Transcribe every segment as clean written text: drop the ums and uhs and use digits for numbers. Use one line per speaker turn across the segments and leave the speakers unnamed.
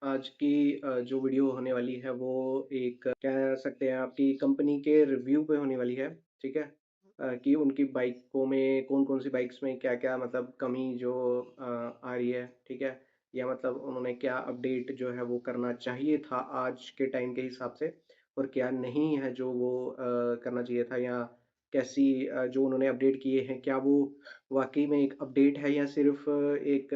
आज की जो वीडियो होने वाली है वो एक कह सकते हैं आपकी कंपनी के रिव्यू पे होने वाली है, ठीक है? कि उनकी बाइकों में कौन-कौन सी बाइक्स में क्या-क्या मतलब कमी जो आ रही है, ठीक है? या मतलब उन्होंने क्या अपडेट जो है वो करना चाहिए था आज के टाइम के हिसाब से और क्या नहीं है जो वो करना चाहिए था या कैसी जो उन्होंने अपडेट किए हैं, क्या वो वाक़ई में एक अपडेट है या सिर्फ़ एक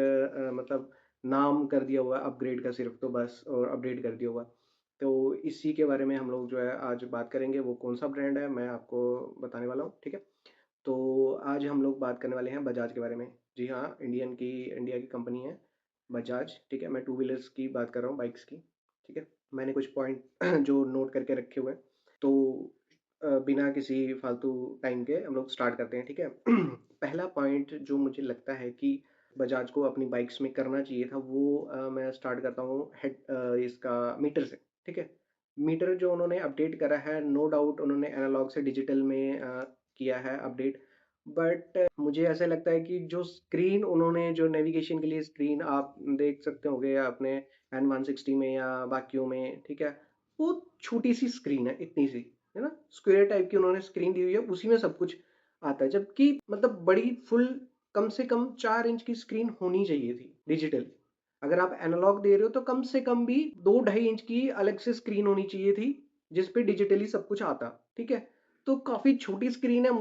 मतलब नाम कर दिया हुआ है अपग्रेड का सिर्फ तो बस और अपडेट कर दिया हुआ। तो इसी के बारे में हम लोग जो है आज बात करेंगे, वो कौन-सा ब्रांड है मैं आपको बताने वाला हूँ, ठीक है? तो आज हम लोग बात करने वाले हैं बजाज के बारे में। जी हाँ, इंडिया की कंपनी है बजाज, ठीक है? मैं टू व्हीलर्स की बात कर रहा हूँ, बाइक्स की, ठीक है? मैंने कुछ पॉइंट जो नोट करके रखे हुए हैं। तो बिना किसी फालतू टाइम के हम लोग स्टार्ट करते हैं, ठीक है? पहला पॉइंट जो मुझे लगता है कि बजाज को अपनी बाइक्स में करना चाहिए था वो मैं स्टार्ट करता हूँ इसका मीटर से, ठीक है? मीटर जो उन्होंने अपडेट करा है नो डाउट उन्होंने एनालॉग से डिजिटल में किया है अपडेट। बट मुझे ऐसा लगता है कि जो स्क्रीन उन्होंने जो नेविगेशन के लिए स्क्रीन आप देख सकते होंगे अपने N160 में या बाकियों में, ठीक है? वो छोटी सी स्क्रीन है, इतनी सी, है ना? स्क्वायर टाइप की उन्होंने स्क्रीन दी हुई है, उसी में सब कुछ आता है। जबकि मतलब बड़ी फुल कम से कम 4 इंच की स्क्रीन होनी चाहिए थी डिजिटल। अगर आप एनालॉग दे रहे हो तो कम से कम भी 2 ढाई इंच की अलग से स्क्रीन होनी चाहिए थी, जिस पे डिजिटली सब कुछ आता, ठीक है? तो काफ़ी छोटी स्क्रीन है,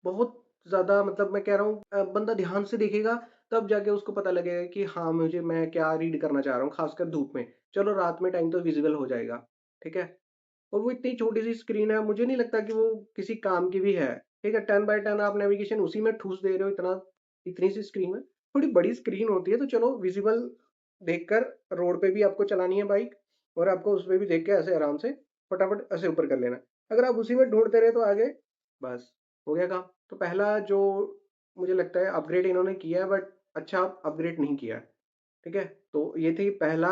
बहुत ज़्यादा मतलब मैं कह रहा हूँ बंदा ध्यान से देखेगा तब जाके उसको पता लगेगा कि हाँ, मैं क्या रीड करना चाह रहा हूँ, खासकर धूप में। चलो रात में टाइम तो विज़िबल हो जाएगा, ठीक है? और वो इतनी छोटी-सी स्क्रीन है, मुझे नहीं लगता कि वो किसी काम की भी है। ठीक है, 10 बाय 10 आप नेविगेशन उसी में ठूँस दे रहे हो इतनी सी स्क्रीन में। थोड़ी बड़ी स्क्रीन होती है तो चलो विज़िबल देखकर रोड पे भी आपको चलानी है बाइक और आपको उसपे भी देख के ऐसे आराम से फटाफट ऐसे ऊपर कर लेना है। अगर आप उसी में ढूँढते रहे तो आगे बस हो गया काम। तो पहला जो मुझे लगता है अपग्रेड इन्होंने किया है बट अच्छा अपग्रेड नहीं किया है। ठीक है? तो ये थी पहला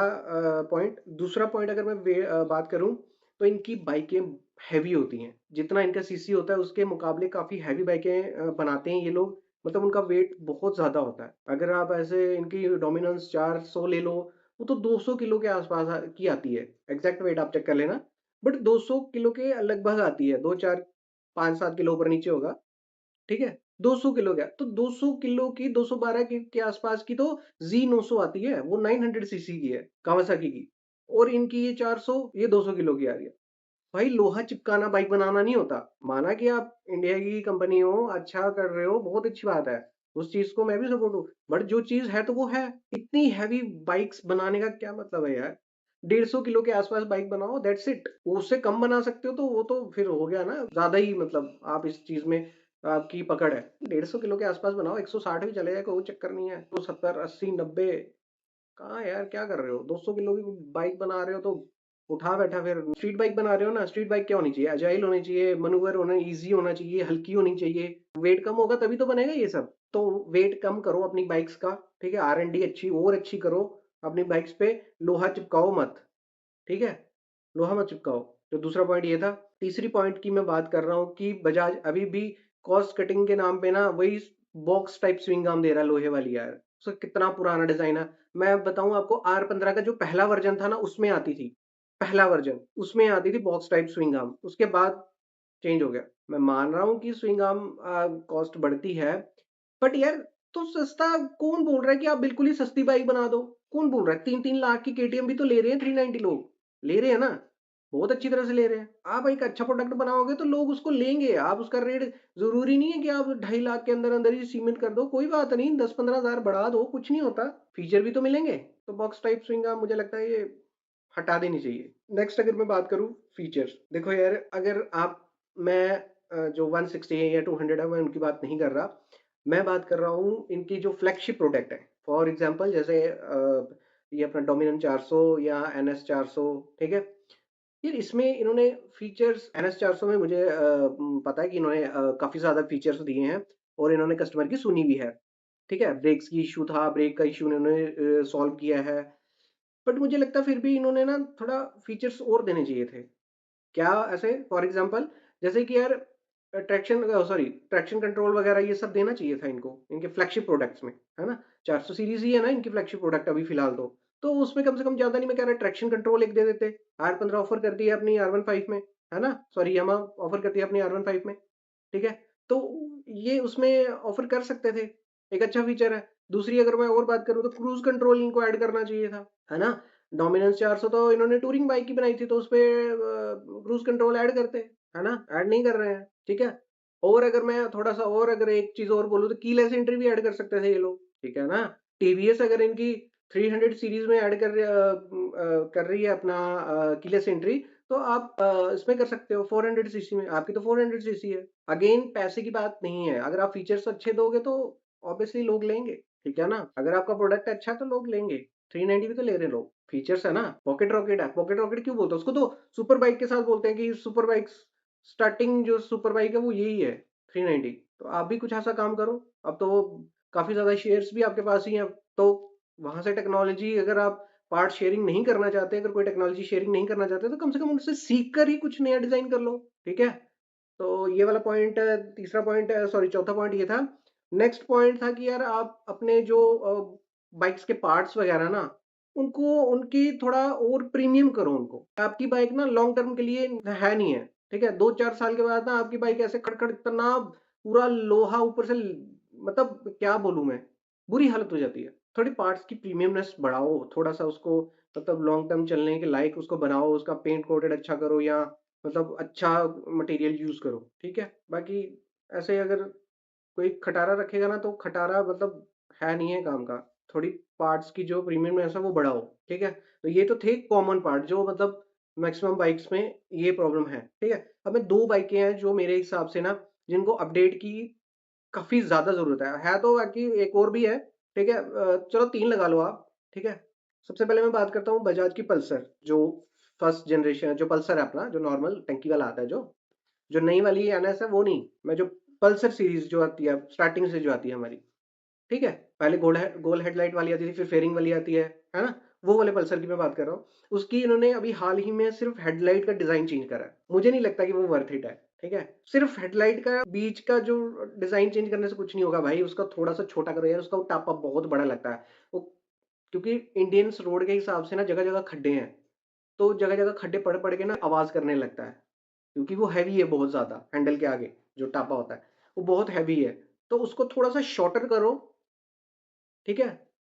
पॉइंट। दूसरा पॉइंट अगर मैं बात करूँ तो इनकी बाइकें हेवी होती हैं। जितना इनका सीसी होता है उसके मुकाबले काफ़ी हेवी बाइकें बनाते हैं ये लोग। मतलब उनका वेट बहुत ज़्यादा होता है। अगर आप ऐसे इनकी डोमिनेंस 400 ले लो, वो तो 200 किलो के आस-पास की आती है। एग्ज़ैक्ट वेट आप चेक कर लेना। बट 200 किलो के लगभग आती है। 2-4 5-7 किलो ऊपर-नीचे होगा। ठीक है? 200 किलो का, तो 200 किलो की 212 के आसपास की तो Z900 आती है, वो 900 सीसी की है, कावासाकी की और इनकी ये 400 ये 200 किलो की आ रही है। भाई लोहा चिपकाना बाइक बनाना नहीं होता। माना कि आप इंडिया की कंपनी हो, अच्छा कर रहे हो, बहुत अच्छी बात है। उस चीज़ को मैं भी सपोर्ट हूँ, बट जो चीज़ है तो वो है। इतनी हेवी बाइक्स बनाने का क्या मतलब है यार? 150 किलो के आसपास बाइक बनाओ दैट्स इट। उससे कम बना सकते हो तो वो तो फिर हो गया ना, ज़्यादा ही मतलब आप इस चीज़ में आपकी पकड़ है। 150 किलो के आसपास बनाओ, 160 भी चलेगा, कोई चक्कर नहीं है। तो 70, 80, 90 कहाँ यार क्या कर रहे हो? 200 किलो की बाइक बना रहे हो तो उठा बैठा फिर स्ट्रीट बाइक बना रहे हो ना, स्ट्रीट बाइक क्या होनी चाहिए? एजाइल होनी चाहिए, मैन्युवर होना ईज़ी होना चाहिए, हल्की होनी चाहिए। वेट कम होगा तभी तो बनेगा ये सब। तो वेट कम करो अपनी बाइक्स का, ठीक है? R&D अच्छी करो अपनी बाइक्स पे, लोहा चिपकाओ मत, ठीक है? लोहा मत चिपकाओ। तो दूसरा पॉइंट ये था। तीसरी पॉइंट की मैं बात कर रहा हूँ कि बजाज अभी भी कॉस्ट कटिंग के नाम पे ना वही बॉक्स टाइप च्युइंग गम दे रहा है लोहे वाली यार। उसका कितना पुराना डिज़ाइन है। मैं बताऊँ आपको R15 का जो पहला वर्ज़न था ना उसमें आती थी। पहला वर्ज़न उसमें आती थी बॉक्स टाइप च्युइंग गम। उसके बाद चेंज हो गया। मैं मान रहा हूँ कि च्युइंग गम कॉस्ट बढ़ती है। बट यार तो सस्ता कौन बोल रहा है कि आप बिल्कुल ही सस्ती बाइक बना दो? कौन बोल रहा है? 3-3 लाख की केटीएम भी तो ले रहे हैं 390 लोग। ले रहे हैं ना? बहुत अच्छी तरह से ले रहे हैं। आप एक अच्छा प्रोडक्ट बनाओगे तो लोग उसको लेंगे। आप उसका रेट ज़रूरी नहीं है कि आप 2.5 लाख के अंदर-अंदर ही सीमेंट कर दो। कोई बात नहीं 10-15 हज़ार बढ़ा दो, कुछ नहीं होता। फीचर भी तो मिलेंगे। तो बॉक्स टाइप च्युइंग गम मुझे लगता है ये हटा देनी चाहिए। नेक्स्ट अगर मैं बात करूँ फीचर्स। देखो यार अगर आप मैं जो 160 है या 200 है मैं उनकी बात नहीं कर रहा। मैं बात कर रहा हूँ इनकी जो फ्लैगशिप प्रोडक्ट है। फॉर एग्ज़ाम्पल जैसे ये अपना डोमिनेंट 400 या एनएस 400 ठीक है? यार इसमें इन्होंने फीचर्स एनएस 400 में मुझे पता है कि इन्होंने काफ़ी ज़्यादा फीचर्स दिए हैं और इन्होंने कस्टमर की सुनी भी है। ठीक है? ब्रेक्स की इश्यू था, ब्रेक का इश्यू इन्होंने सॉल्व किया है। बट मुझे लगता है फिर भी इन्होंने ना थोड़ा फीचर्स और देने चाहिए थे। क्या ऐसे फॉर एग्ज़ाम्पल जैसे कि यार ट्रैक्शन कंट्रोल वगैरह ये सब देना चाहिए था इनको, इनके फ्लैगशिप प्रोडक्ट्स में, है ना? 400 सीरीज़ ही है ना इनकी फ्लैगशिप प्रोडक्ट अभी फ़िलहाल तो। तो उसमें कम से कम ज़्यादा नहीं, मैं कह रहा ट्रैक्शन कंट्रोल एक दे देते। R15 ऑफ़र कर दिया अपनी R15 में, है ना? सॉरी, यामाहा ऑफ़र करती है अपनी R15 में, ठीक है? तो ये उसमें ऑफ़र कर सकते थे, एक अच्छा फ़ीचर है। दूसरी अगर मैं और बात करूँ तो क्रूज़ कंट्रोल इनको ऐड करना चाहिए था, है ना? डोमिनेंस 400 तो इन्होंने टूरिंग बाइक की बनाई थी, तो उसपे क्रूज़ कंट्रोल ऐड करते, है ना? ऐड नहीं कर रहे हैं, ठीक है? और अगर मैं थोड़ा-सा और अगर एक चीज़ और बोलूँ तो कीलेस एंट्री भी ऐड कर सकते थे ये लोग, ठीक है ना? टीवीएस अगर इनकी 300 सीरीज़ में ऐड कर रही है अपना कीलेस एंट्री, तो आप इसमें कर सकते हो 400 सीसी में, आपकी तो 400 सीसी है। अगेन पैसे की बात नहीं है, अगर आप फीचर्स अच्छे दोगे तो ऑब्वियसली लोग लेंगे, ठीक है ना? अगर आपका प्रोडक्ट अच्छा है तो लोग लेंगे, 390 भी तो ले रहे हैं लोग, फीचर्स है ना? पॉकेट रॉकेट है, पॉकेट रॉकेट क्यों बोलते हैं? उसको तो सुपर बाइक के साथ बोलते हैं कि सुपर बाइक्स स्टार्टिंग जो सुपर बाइक है वो यही है, 390। तो आप भी कुछ ऐसा काम करो, अब तो काफ़ी ज़्यादा शेयर्स भी आपके पास ही हैं, तो वहाँ से टेक्नोलॉजी अगर आप पार्ट शेयरिंग नहीं करना चाहते, अगर कोई टेक्नोलॉजी शेयरिंग नहीं करना चाहते, तो कम से कम उनसे सीख कर ही कुछ नया डिज़ाइन कर लो, ठीक है? तो ये वाला पॉइंट, तीसरा पॉइंट, सॉरी चौथा पॉइंट ये था। नेक्स्ट पॉइंट था कि यार आप अपने जो बाइक्स के पार्ट्स वगैरह ना, उनको उनकी थोड़ा और प्रीमियम करो उनको। आपकी बाइक ना लॉन्ग टर्म के लिए है नहीं है, ठीक है? 2-4 साल के बाद ना आपकी बाइक ऐसे खड़-खड़ इतना पूरा लोहा ऊपर से मतलब क्या बोलूँ मैं, बुरी हालत हो जाती है। थोड़ी पार्ट्स की प्रीमियमनेस बढ़ाओ, थोड़ा-सा उसको मतलब लॉन्ग टर्म चलने के लायक उसको बनाओ, उसका पेंट कोटेड अच्छा करो या मतलब अच्छा मटेरियल यूज़ करो, ठीक है? बाकी ऐसे अगर कोई खटारा रखेगा ना तो खटारा मतलब है नहीं है काम का। थोड़ी पार्ट्स की जो प्रीमियमनेस है वो बढ़ाओ, ठीक है? तो ये तो थे कॉमन पार्ट जो मतलब मैक्सिमम बाइक्स में ये प्रॉब्लम है, ठीक है? अब मैं 2 बाइकें हैं जो मेरे हिसाब से ना जिनको अपडेट की काफ़ी ज़्यादा ज़रूरत है तो बाकी एक और भी है, ठीक है? चलो 3 लगा लो आप, ठीक है? सबसे पहले मैं बात करता हूँ बजाज की पल्सर, जो फर्स्ट जनरेशन जो पल्सर है अपना, जो नॉर्मल टंकी वाला आता है जो नई वाली एनएस है वो नहीं, मैं जो पल्सर सीरीज़ जो आती है स्टार्टिंग से जो आती है हमारी, ठीक है? पहले गोल हेडलाइट वाली आती थी, फिर फेयरिंग वाली आती है ना? वो वाले पल्सर की मैं बात कर रहा हूँ। उसकी इन्होंने अभी हाल ही में सिर्फ़ हेडलाइट का डिज़ाइन चेंज करा है। मुझे नहीं लगता कि वो वर्थ इट है, ठीक है? सिर्फ़ हेडलाइट का बीच का जो डिज़ाइन चेंज करने से कुछ नहीं होगा भाई, उसका थोड़ा-सा छोटा करो यार, उसका टापा बहुत बड़ा लगता है। वो क्योंकि इंडियंस रोड के हिसाब से ना जगह-जगह खड्डे हैं, तो जगह-जगह खड्डे पड़-पड़ के ना आवाज़ करने लगता है, क्योंकि वो हेवी है बहुत ज़्यादा, हैंडल के आगे जो टापा होता है, वो बहुत हेवी है। तो उसको थोड़ा-सा शॉर्टर करो, ठीक है?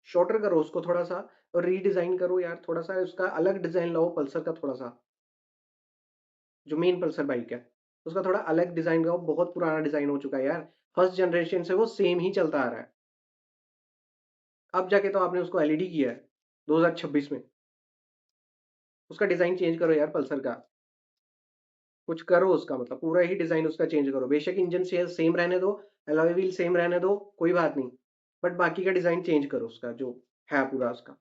शॉर्टर करो उसको थोड़ा-सा और रीडिज़ाइन करो यार, थोड़ा-सा उसका अलग डिज़ाइन लाओ पल्सर का थोड़ा-सा, जो मेन पल्सर बाइक है, उसका थोड़ा अलग डिज़ाइन लाओ, बहुत पुराना डिज़ाइन हो चुका है यार। फर्स्ट जनरेशन से वो सेम ही चलता आ रहा है। अब जाके तो आपने उसको एलईडी किया है, 2026 में। उसका डिज़ाइन चेंज करो यार पल्सर का। कुछ करो उसका मतलब पूरा ही डिज़ाइन उसका चेंज करो। बेशक इंजन से सेम रहने दो, अलॉय व्हील सेम रहने दो, कोई बात नहीं। बट बाकी का डिज़ाइन चेंज करो उसका जो है पूरा उसका।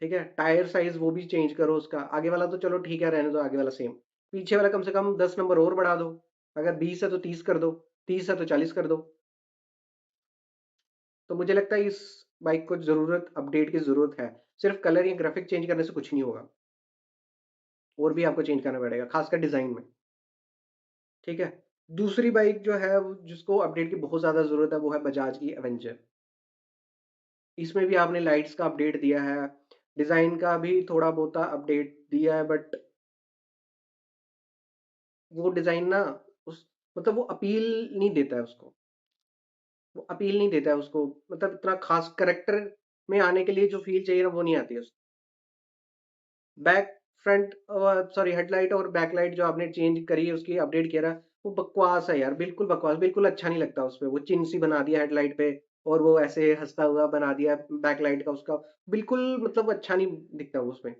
ठीक है? टायर साइज़ वो भी चेंज करो उसका। आगे वाला तो चलो ठीक है रहने दो आगे वाला सेम। पीछे वाला कम से कम 10 नंबर और बढ़ा दो। अगर 20 है तो 30 कर दो, 30 है तो 40 कर दो। तो मुझे लगता है इस बाइक को ज़रूरत अपडेट की ज़रूरत है। सिर्फ़ कलर या ग्राफ़िक चेंज करने से कुछ नहीं होगा। और भी आपको चेंज करना पड़ेगा, ख़ासकर डिज़ाइन में। ठीक है? दूसरी बाइक जो है वो जिसको अपडेट की बहुत ज़्यादा ज़रूरत है वो है बजाज की एवेंजर। इसमें भी आपने लाइट्स का अपडेट दिया है, डिज़ाइन का भी थोड़ा बहुता अपडेट दिया है बट वो डिज़ाइन ना उस मतलब वो अपील नहीं देता है उसको। वो अपील नहीं देता है उसको मतलब इतना ख़ास करैक्टर में आने के लिए जो फ़ील चाहिए ना वो नहीं आती है उसको। बैक फ्रंट सॉरी हेडलाइट और बैकलाइट जो आपने चेंज करी है उसकी अपडेट किया ना, वो बकवास है यार, बिल्कुल बकवास, बिल्कुल अच्छा नहीं लगता उसपे। वो चिन्ह सी बना दिया हेडलाइट पे और वो ऐसे हँसता हुआ बना दिया बैकलाइट का उसका, बिल्कुल मतलब अच्छा नहीं दिखता वो उसमें।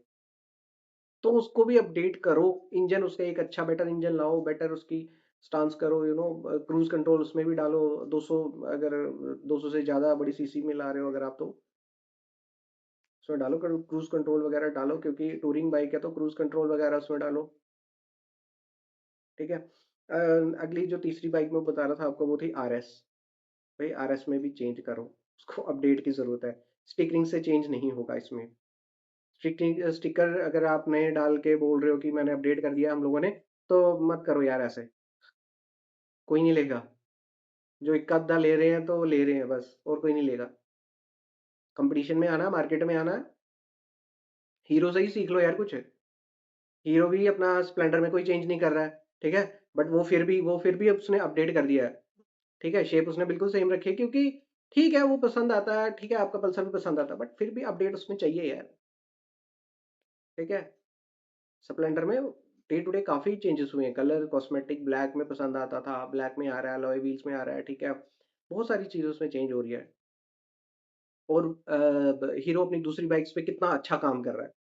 तो उसको भी अपडेट करो, इंजन उसका एक अच्छा बेटर इंजन लाओ, बेटर उसकी स्टांस करो, क्रूज़ कंट्रोल उसमें भी डालो 200, अगर 200 से ज़्यादा बड़ी सीसी में ला रहे हो अगर आप तो उसमें डालो क्रूज़ कंट्रोल वगैरह डालो क्योंकि टूरिंग बाइक है तो क्रूज़ कंट्रोल वगैरह उसमें डालो, ठीक है? अगली जो तीसरी बाइक मैं बता रहा था आपको वो थी आरएस। भाई आरएस में भी चेंज करो, उसको अपडेट की ज़रूरत है। स्टिकरिंग से चेंज नहीं होगा इसमें। स्टिकर अगर आप नए डाल के बोल रहे हो कि मैंने अपडेट कर दिया हम लोगों ने, तो मत करो यार ऐसे, कोई नहीं लेगा। जो इक्का-अद्धा ले रहे हैं तो वो ले रहे हैं बस और कोई नहीं लेगा। कंपटीशन में आना है, मार्केट में आना है, हीरो से ही सीख लो यार कुछ। हीरो भी अपना स्प्लेंडर में कोई चेंज नहीं कर रहा है, ठीक है? बट वो फिर भी उसने अपडेट कर दिया है, ठीक है? शेप उसने बिल्कुल सेम रखी है क्योंकि ठीक है वो पसंद आता है, ठीक है आपका पल्सर भी पसंद आता है, बट फिर भी अपडेट उसमें चाहिए यार, ठीक है? स्प्लेंडर में डे टू डे काफ़ी चेंजेस हुए हैं, कलर कॉस्मेटिक ब्लैक में पसंद आता था, ब्लैक में आ रहा है, अलॉय व्हील्स में आ रहा है, ठीक है? बहुत सारी चीज़ें उसमें चेंज हो रही है और हीरो अपनी दूसरी बाइक्स पे कितना अच्छा काम कर रहा है।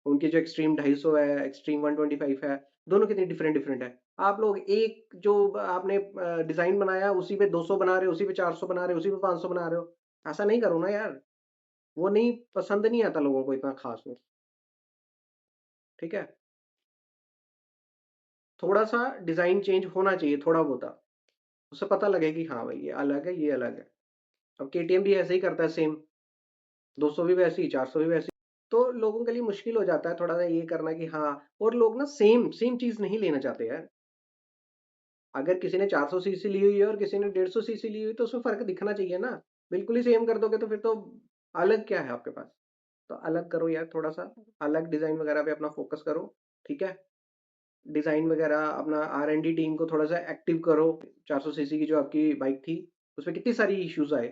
उनकी जो एक्सट्रीम 250 है, एक्सट्रीम 125 है, दोनों कितनी डिफरेंट डिफरेंट है। आप लोग एक जो आपने डिज़ाइन बनाया उसी पे 200 बना रहे हो, उसी पे 400 बना रहे हो, उसी पे 500 बना रहे हो। ऐसा नहीं करो ना यार, वो नहीं पसंद नहीं आता लोगों को इतना ख़ास में, ठीक है? थोड़ा-सा डिज़ाइन चेंज होना चाहिए, थोड़ा बहुता। उससे पता लगे कि हाँ भाई, ये अलग है, ये अलग है। अब केटीएम भी ऐसे ही करता है सेम, 200 भी वैसे ही, 400 भी वैसे ही। तो लोगों के लिए मुश्किल हो जाता है थोड़ा-सा ये करना कि हाँ और लोग ना सेम सेम चीज़ नहीं लेना चाहते यार। अगर किसी ने 400 सीसी ली हुई है और किसी ने 150 सीसी ली हुई है तो उसमें फ़र्क दिखना चाहिए ना। बिल्कुल ही सेम कर दोगे तो फिर तो अलग क्या है आपके पास? तो अलग करो यार थोड़ा-सा, अलग डिज़ाइन वगैरह पे अपना फ़ोकस करो, ठीक है? डिज़ाइन वगैरह अपना आर-एन-डी टीम को थोड़ा-सा एक्टिव करो। 400 सीसी की जो आपकी बाइक थी, उसमें कितनी सारी इश्यूज़ आए।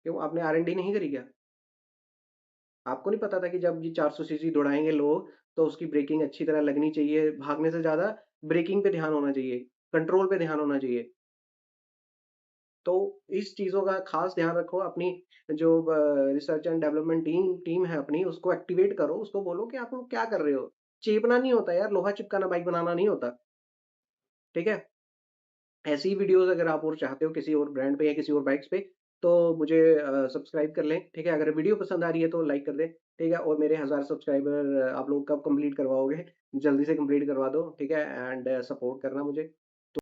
क्यों आपने आर-एन-डी नहीं करी क्या? आपको नहीं पता था कि जब ये 400 सीसी दौड़ाएँगे लोग, तो उसकी ब्रेकिंग अच्छी तरह लगनी चाहिए, भागने से ज़्यादा ब्रेकिंग पे ध्यान होना चाहिए, कंट्रोल पे ध्यान होना चाहिए। तो इस चीज़ों का ख़ास ध्यान रखो, अपनी जो research and development team team है अपनी, उसको एक्टिवेट करो, उसको बोलो कि आप लोग क्या कर रहे हो? चेपना नहीं होता यार, लोहा चिपकाना बाइक बनाना नहीं होता, ठीक है? ऐसी ही वीडियोज़ अगर आप और चाहते हो किसी और ब्रांड पे या किसी और बाइक्स पे, तो मुझे सब्सक्राइब कर लें, ठीक है? अगर वीडियो पसंद आ रही है तो लाइक कर दें, ठीक है? और मेरे 1000 सब्सक्राइबर आप लोग कब कंप्लीट करवाओगे? जल्दी से कंप्लीट करवा दो, ठीक है? एंड सपोर्ट करना मुझे।